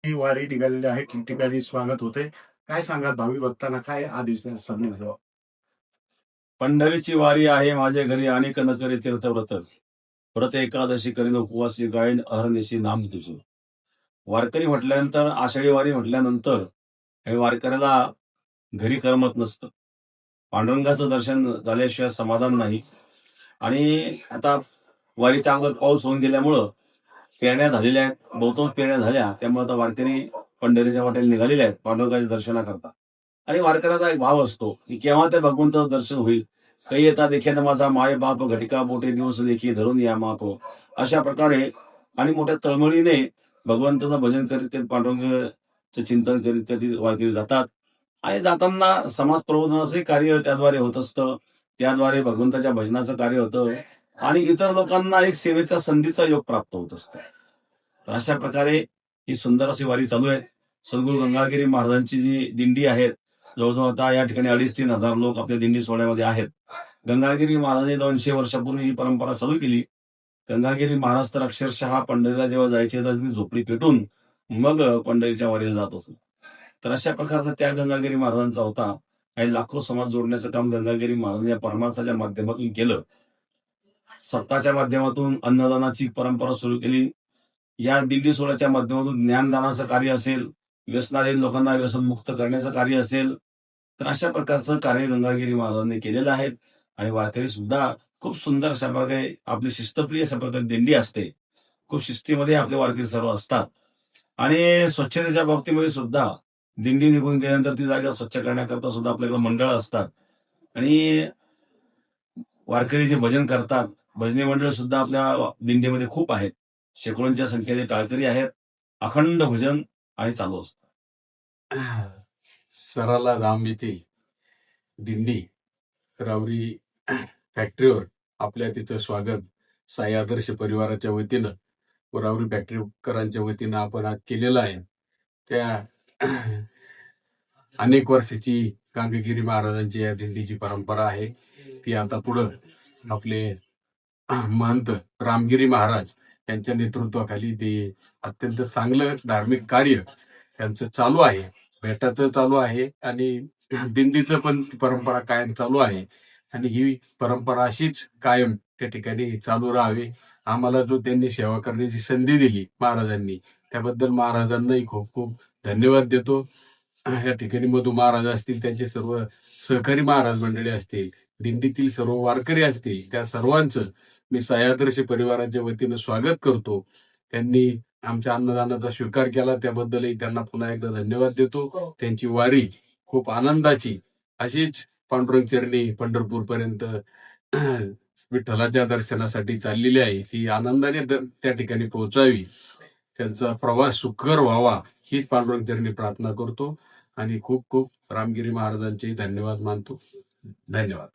ही वारी निघालेली आहे, ठिकठिकाणी स्वागत होते. काय सांगाल भावी भक्तांना काय आदेश संदेश द्यावा? पंढरीची वारी आहे माझ्या घरी अनेक न करी तीर्थव्रत. व्रत एकादशी करीन उपवासी गायन अहर्निशी नाम तुझे. वारकरी म्हटल्यानंतर आषाढी वारी म्हटल्यानंतर हे वारकऱ्याला घरी करमत नसतं. पांडुरंगाचं दर्शन झाल्याशिवाय समाधान नाही. आणि आता वारीच्या अगोदर पाऊस होऊन गेल्यामुळं पेरण्या झालेल्या आहेत, बहुतांश पेरण्या झाल्या. त्यामुळे आता वारकरी पंढरीच्या वाटेला निघालेले आहेत पांडुरंगाच्या दर्शनाकरता. आणि वारकऱ्याचा एक भाव असतो की केव्हा त्या भगवंताचं दर्शन होईल. काही येता देखेन माझा माय बाप घटिका बोटे दिवस देखी धरून या माप. अशा प्रकारे आणि मोठ्या तळमळीने भगवंताचं भजन करीत करीत पांडुरंगाचं चिंतन करीत करीत वारकरी जातात. आणि जाताना समाज प्रबोधनाचंही कार्य त्याद्वारे होत असतं. त्याद्वारे भगवंताच्या भजनाचं कार्य होतं आणि इतर लोकांना एक सेवेचा संधीचा योग प्राप्त होत असतो. तर अशा प्रकारे ही सुंदर अशी वारी चालू आहे. सद्गुरू गंगागिरी महाराजांची जी दिंडी आहे, जवळजवळ आता या ठिकाणी 2,500-3,000 हजार लोक आपल्या दिंडी सोहळ्यामध्ये आहेत. गंगागिरी महाराजांनी 200 वर्षापूर्वी ही परंपरा चालू केली. गंगागिरी महाराज तर अक्षरशः पंढरीला जेव्हा जायचे तर ती झोपडी पेटून मग पंढरीच्या वारीला जात असत. तर अशा प्रकारचा त्या गंगागिरी महाराजांचा होता. काही लाखो समाज जोडण्याचं काम गंगागिरी महाराजांनी या परमार्थाच्या माध्यमातून केलं. सत्ताच्या माध्यमातून अन्नदानाची परंपरा सुरू केली. या दिंडी सोहळ्याच्या माध्यमातून ज्ञानदानाचं कार्य असेल, व्यसनाधीन लोकांना व्यसनमुक्त करण्याचं कार्य असेल, तर अशा प्रकारचं कार्य गंगागिरी महाराजांनी केलेलं आहे. आणि वारकरी सुद्धा खूप सुंदर अशा प्रकारे आपली शिस्तप्रिय अशा प्रकारे दिंडी असते. खूप शिस्तीमध्ये आपले वारकरी सर्व असतात. आणि स्वच्छतेच्या बाबतीमध्ये सुद्धा दिंडी निघून गेल्यानंतर ती जागा स्वच्छ करण्याकरता सुद्धा आपल्याकडे मंडळ असतात. आणि वारकरी जे भजन करतात, भजनी मंडळ सुद्धा आपल्या दिंडीमध्ये खूप आहेत. शेकडोंच्या संख्येने टाळकरी आहेत. अखंड भजन आणि चालू असतं. सराला राम येथील दिंडी रावरी फॅक्टरीवर आपल्या तिथं स्वागत साई आदर्श परिवाराच्या वतीनं व रावरी फॅक्टरीकरांच्या वतीनं आपण आज केलेलं आहे. त्या अनेक वर्षाची गंगागिरी महाराजांची या दिंडीची परंपरा आहे. ती आता पुढं आपले महंत रामगिरी महाराज यांच्या नेतृत्वाखाली ते अत्यंत चांगलं धार्मिक कार्य त्यांचं चालू आहे. भेटाचं चालू आहे आणि दिंडीचं पण परंपरा कायम चालू आहे. आणि ही परंपरा अशीच कायम त्या ठिकाणी चालू राहावी. आम्हाला जो त्यांनी सेवा करण्याची संधी दिली महाराजांनी, त्याबद्दल महाराजांनाही खूप खूप धन्यवाद देतो. या ठिकाणी मधु महाराज असतील, त्यांचे सर्व सहकारी महाराज मंडळी असतील, दिंडीतील सर्व वारकरी असतील, त्या सर्वांचं मी साई आदर्श परिवाराच्या वतीनं स्वागत करतो. त्यांनी आमच्या अन्नदानाचा स्वीकार केला, त्याबद्दलही त्यांना पुन्हा एकदा धन्यवाद देतो. त्यांची वारी खूप आनंदाची अशीच पांडुरंग चरणी पंढरपूर पर्यंत विठ्ठलाच्या दर्शनासाठी चाललेली आहे. ती आनंदाने त्या ठिकाणी पोहोचावी, त्यांचा प्रवास सुखकर व्हावा हीच पांडुरंग चरणी प्रार्थना करतो. आणि खूप खूप रामगिरी महाराजांचे धन्यवाद मानतो. धन्यवाद.